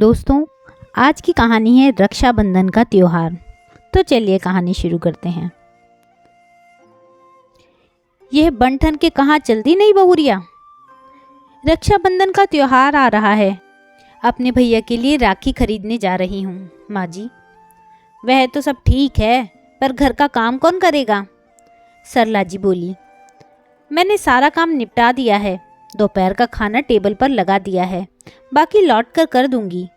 दोस्तों, आज की कहानी है रक्षाबंधन का त्योहार। तो चलिए कहानी शुरू करते हैं। यह बन-ठन के कहाँ चलती नहीं बहुरिया। रक्षाबंधन का त्योहार आ रहा है। अपने भैया के लिए राखी खरीदने जा रही हूँ। माँ जी, वह तो सब ठीक है, पर घर का काम कौन करेगा? सरला जी बोली। मैंने सारा काम निपटा दिया है। दोपहर का खाना टेबल पर लगा दिया है, बाकी लौट कर दूंगी।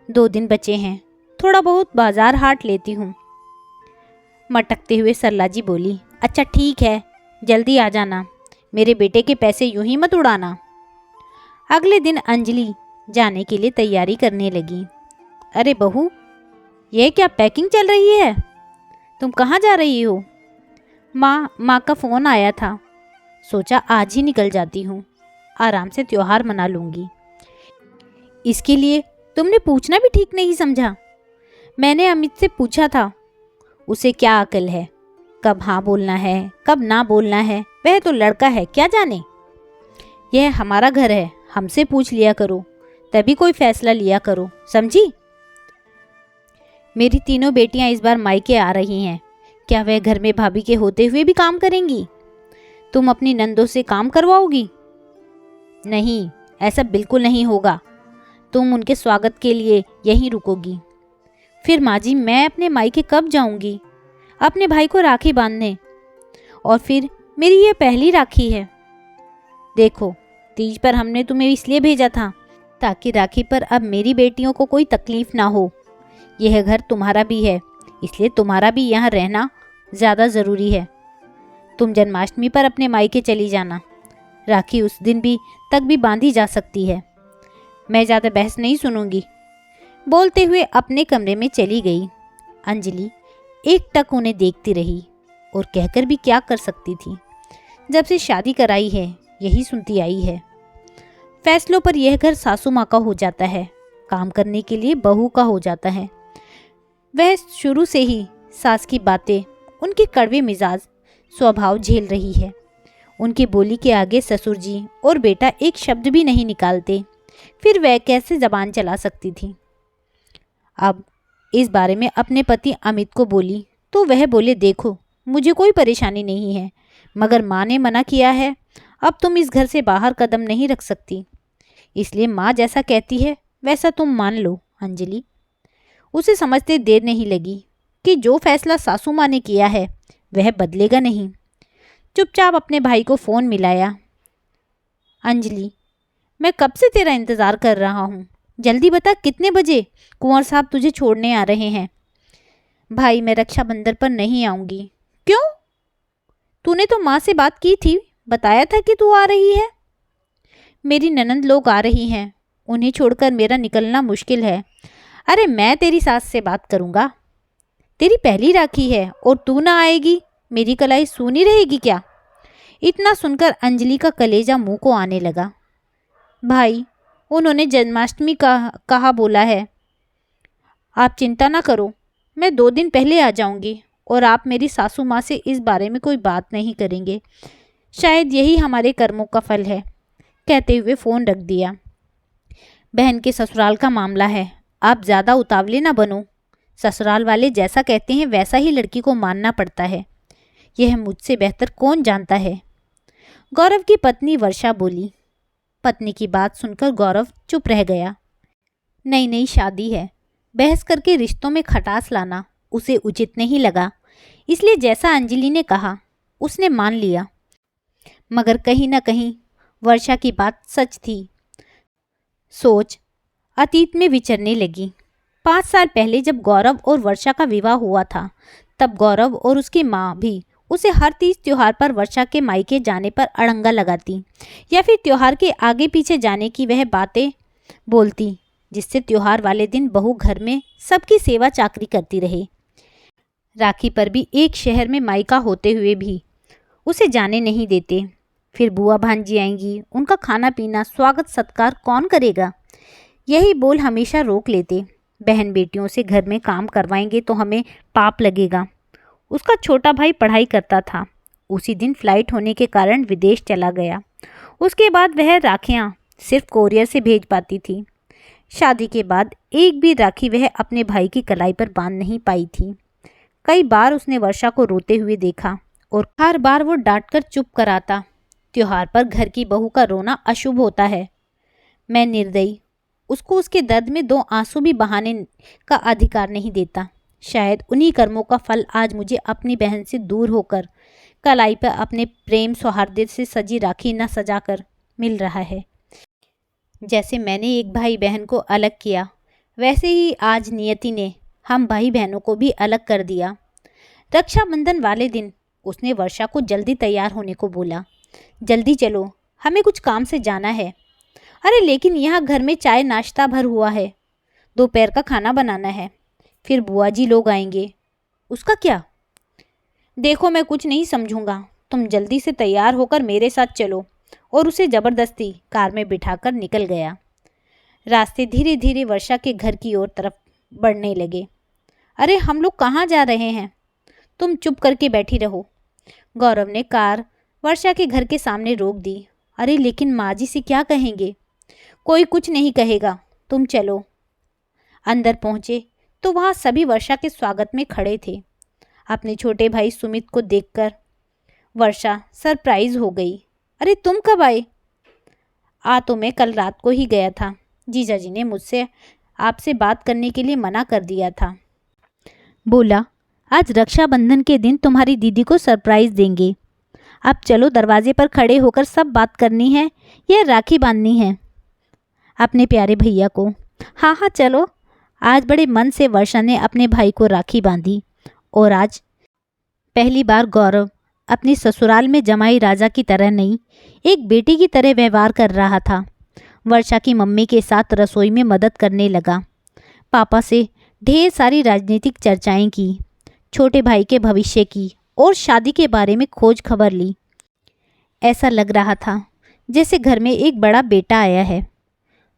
2 दिन बचे हैं, थोड़ा बहुत बाजार हाट लेती हूँ। मटकते हुए सरला जी बोली। अच्छा ठीक है, जल्दी आ जाना। मेरे बेटे के पैसे यूं ही मत उड़ाना। अगले दिन अंजलि जाने के लिए तैयारी करने लगी। अरे बहू, यह क्या पैकिंग चल रही है? तुम कहाँ जा रही हो? माँ का फ़ोन आया था, सोचा आज ही निकल जाती हूँ, आराम से त्योहार मना लूँगी। इसके लिए तुमने पूछना भी ठीक नहीं समझा। मैंने अमित से पूछा था, उसे क्या अकल है, कब हाँ बोलना है कब ना बोलना है। वह तो लड़का है, क्या जाने। यह हमारा घर है, हमसे पूछ लिया करो, तभी कोई फैसला लिया करो, समझी? मेरी तीनों बेटियां इस बार मायके आ रही हैं। क्या वह घर में भाभी के होते हुए भी काम करेंगी? तुम अपनी नंदों से काम करवाओगी? नहीं, ऐसा बिल्कुल नहीं होगा। तुम उनके स्वागत के लिए यहीं रुकोगी। फिर माँ जी, मैं अपने मायके कब जाऊंगी? अपने भाई को राखी बांधने। और फिर मेरी ये पहली राखी है। देखो, तीज पर हमने तुम्हें इसलिए भेजा था ताकि राखी पर अब मेरी बेटियों को कोई तकलीफ ना हो। यह घर तुम्हारा भी है, इसलिए तुम्हारा भी यहाँ रहना ज़्यादा ज़रूरी है। तुम जन्माष्टमी पर अपने मायके चली जाना। राखी उस दिन तक भी बांधी जा सकती है। मैं ज़्यादा बहस नहीं सुनूंगी। बोलते हुए अपने कमरे में चली गई। अंजलि एकटक उन्हें देखती रही और कहकर भी क्या कर सकती थी। जब से शादी कराई है यही सुनती आई है। फैसलों पर यह घर सासू माँ का हो जाता है, काम करने के लिए बहू का हो जाता है। वह शुरू से ही सास की बातें, उनके कड़वे मिजाज स्वभाव झेल रही है। उनकी बोली के आगे ससुर जी और बेटा एक शब्द भी नहीं निकालते, फिर वह कैसे जबान चला सकती थी। अब इस बारे में अपने पति अमित को बोली तो वह बोले, देखो मुझे कोई परेशानी नहीं है, मगर माँ ने मना किया है। अब तुम इस घर से बाहर कदम नहीं रख सकती, इसलिए माँ जैसा कहती है वैसा तुम मान लो। अंजलि, उसे समझते देर नहीं लगी कि जो फैसला सासू माँ ने किया है वह बदलेगा नहीं। चुपचाप अपने भाई को फ़ोन मिलाया। अंजलि, मैं कब से तेरा इंतज़ार कर रहा हूँ, जल्दी बता कितने बजे कुंवर साहब तुझे छोड़ने आ रहे हैं? भाई, मैं रक्षाबंधन पर नहीं आऊँगी। क्यों? तूने तो माँ से बात की थी, बताया था कि तू आ रही है। मेरी ननंद लोग आ रही हैं, उन्हें छोड़कर मेरा निकलना मुश्किल है। अरे मैं तेरी सास से बात करूँगा। तेरी पहली राखी है और तू ना आएगी, मेरी कलाई सूनी रहेगी क्या? इतना सुनकर अंजलि का कलेजा मुंह को आने लगा। भाई, उन्होंने जन्माष्टमी का कहा बोला है। आप चिंता ना करो, मैं 2 दिन पहले आ जाऊंगी और आप मेरी सासू माँ से इस बारे में कोई बात नहीं करेंगे। शायद यही हमारे कर्मों का फल है। कहते हुए फ़ोन रख दिया। बहन के ससुराल का मामला है, आप ज़्यादा उतावले ना बनो। ससुराल वाले जैसा कहते हैं वैसा ही लड़की को मानना पड़ता है। यह मुझसे बेहतर कौन जानता है? गौरव की पत्नी वर्षा बोली। पत्नी की बात सुनकर गौरव चुप रह गया। नई नई शादी है, बहस करके रिश्तों में खटास लाना उसे उचित नहीं लगा, इसलिए जैसा अंजलि ने कहा उसने मान लिया। मगर कहीं ना कहीं वर्षा की बात सच थी। सोच अतीत में विचरने लगी। 5 साल पहले जब गौरव और वर्षा का विवाह हुआ था, तब गौरव और उसकी माँ भी उसे हर तीज त्योहार पर वर्षा के मायके जाने पर अड़ंगा लगाती या फिर त्योहार के आगे पीछे जाने की वह बातें बोलती, जिससे त्योहार वाले दिन बहू घर में सबकी सेवा चाकरी करती रहे। राखी पर भी एक शहर में मायका होते हुए भी उसे जाने नहीं देते। फिर बुआ भांजी आएंगी, उनका खाना पीना स्वागत सत्कार कौन करेगा? यही बोल हमेशा रोक लेते। बहन बेटियों से घर में काम करवाएंगे तो हमें पाप लगेगा। उसका छोटा भाई पढ़ाई करता था, उसी दिन फ्लाइट होने के कारण विदेश चला गया। उसके बाद वह राखियाँ सिर्फ कोरियर से भेज पाती थी। शादी के बाद एक भी राखी वह अपने भाई की कलाई पर बांध नहीं पाई थी। कई बार उसने वर्षा को रोते हुए देखा और हर बार वो डांटकर चुप कराता। त्योहार पर घर की बहू का रोना अशुभ होता है। मैं निर्दयी उसको उसके दर्द में 2 आंसू भी बहाने का अधिकार नहीं देता। शायद उन्हीं कर्मों का फल आज मुझे अपनी बहन से दूर होकर कलाई पर अपने प्रेम सौहार्द से सजी राखी न सजाकर मिल रहा है। जैसे मैंने एक भाई बहन को अलग किया, वैसे ही आज नियति ने हम भाई बहनों को भी अलग कर दिया। रक्षाबंधन वाले दिन उसने वर्षा को जल्दी तैयार होने को बोला। जल्दी चलो, हमें कुछ काम से जाना है। अरे लेकिन यहाँ घर में चाय नाश्ता भर हुआ है, दोपहर का खाना बनाना है, फिर बुआ जी लोग आएंगे, उसका क्या? देखो मैं कुछ नहीं समझूंगा, तुम जल्दी से तैयार होकर मेरे साथ चलो। और उसे ज़बरदस्ती कार में बिठाकर निकल गया। रास्ते धीरे धीरे वर्षा के घर की ओर तरफ बढ़ने लगे। अरे हम लोग कहाँ जा रहे हैं? तुम चुप करके बैठी रहो। गौरव ने कार वर्षा के घर के सामने रोक दी। अरे लेकिन माँ जी से क्या कहेंगे? कोई कुछ नहीं कहेगा, तुम चलो। अंदर पहुँचे तो वहाँ सभी वर्षा के स्वागत में खड़े थे। अपने छोटे भाई सुमित को देखकर वर्षा सरप्राइज हो गई। अरे तुम कब आए? तो मैं कल रात को ही गया था। जीजा जी ने मुझसे आपसे बात करने के लिए मना कर दिया था। बोला आज रक्षाबंधन के दिन तुम्हारी दीदी को सरप्राइज देंगे। अब चलो, दरवाजे पर खड़े होकर सब बात करनी है या राखी बांधनी है अपने प्यारे भैया को? हाँ हाँ चलो। आज बड़े मन से वर्षा ने अपने भाई को राखी बांधी और आज पहली बार गौरव अपनी ससुराल में जमाई राजा की तरह नहीं, एक बेटी की तरह व्यवहार कर रहा था। वर्षा की मम्मी के साथ रसोई में मदद करने लगा। पापा से ढेर सारी राजनीतिक चर्चाएं की, छोटे भाई के भविष्य की और शादी के बारे में खोज खबर ली। ऐसा लग रहा था जैसे घर में एक बड़ा बेटा आया है।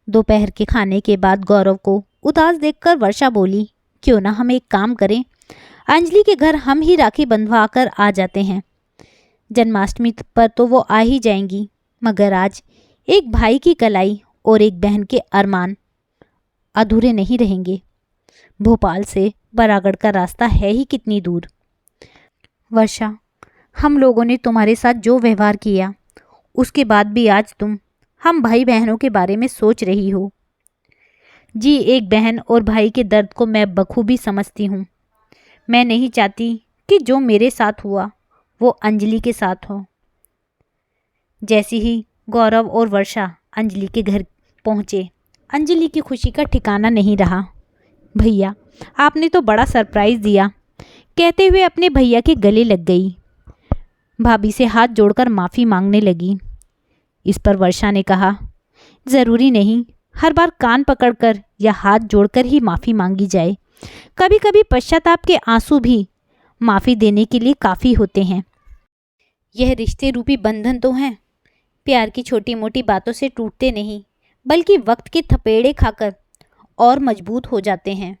दोपहर के खाने के बाद गौरव को उदास देखकर वर्षा बोली, क्यों ना हम एक काम करें, अंजलि के घर हम ही राखी बंधवा कर आ जाते हैं। जन्माष्टमी पर तो वो आ ही जाएंगी, मगर आज एक भाई की कलाई और एक बहन के अरमान अधूरे नहीं रहेंगे। भोपाल से बरागढ़ का रास्ता है ही कितनी दूर। वर्षा, हम लोगों ने तुम्हारे साथ जो व्यवहार किया, उसके बाद भी आज तुम हम भाई बहनों के बारे में सोच रही हो। जी, एक बहन और भाई के दर्द को मैं बखूबी समझती हूँ। मैं नहीं चाहती कि जो मेरे साथ हुआ वो अंजलि के साथ हो। जैसे ही गौरव और वर्षा अंजलि के घर पहुँचे, अंजलि की खुशी का ठिकाना नहीं रहा। भैया, आपने तो बड़ा सरप्राइज़ दिया, कहते हुए अपने भैया के गले लग गई। भाभी से हाथ जोड़कर माफ़ी मांगने लगी। इस पर वर्षा ने कहा, ज़रूरी नहीं हर बार कान पकड़कर या हाथ जोड़कर ही माफ़ी मांगी जाए। कभी कभी पश्चाताप के आंसू भी माफ़ी देने के लिए काफ़ी होते हैं। यह रिश्ते रूपी बंधन तो हैं, प्यार की छोटी मोटी बातों से टूटते नहीं, बल्कि वक्त के थपेड़े खाकर और मजबूत हो जाते हैं।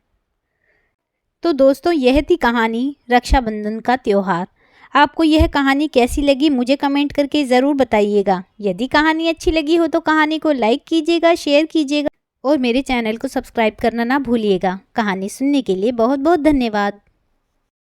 तो दोस्तों, यह थी कहानी रक्षाबंधन का त्यौहार। आपको यह कहानी कैसी लगी मुझे कमेंट करके ज़रूर बताइएगा। यदि कहानी अच्छी लगी हो तो कहानी को लाइक कीजिएगा, शेयर कीजिएगा और मेरे चैनल को सब्सक्राइब करना ना भूलिएगा। कहानी सुनने के लिए बहुत बहुत धन्यवाद।